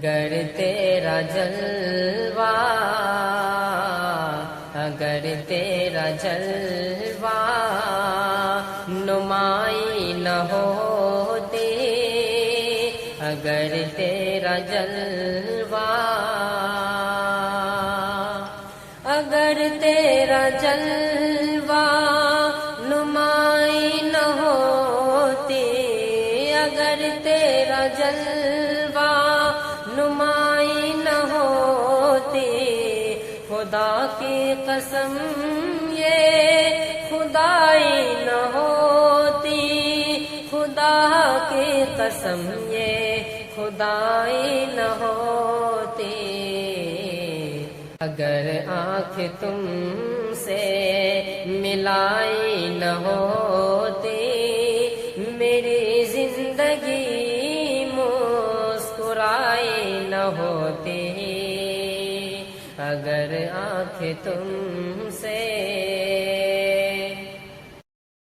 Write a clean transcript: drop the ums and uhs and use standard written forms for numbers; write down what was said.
گر تیرا جلوہ، اگر تیرا جلوہ نمائی نہ ہوتی، اگر تیرا جلوہ، اگر تیرا جلوہ نمائی نہ ہوتی، اگر تیرا جلوہ نمائی نہ ہوتی، خدا کی قسم یہ خدائی نہ ہوتی، خدا کی قسم یہ خدائی نہ ہوتی، اگر آنکھ تم سے ملائی نہ ہوتی، میری زندگی مسکرائی نہ ہوتی، اگر آنکھ تم سے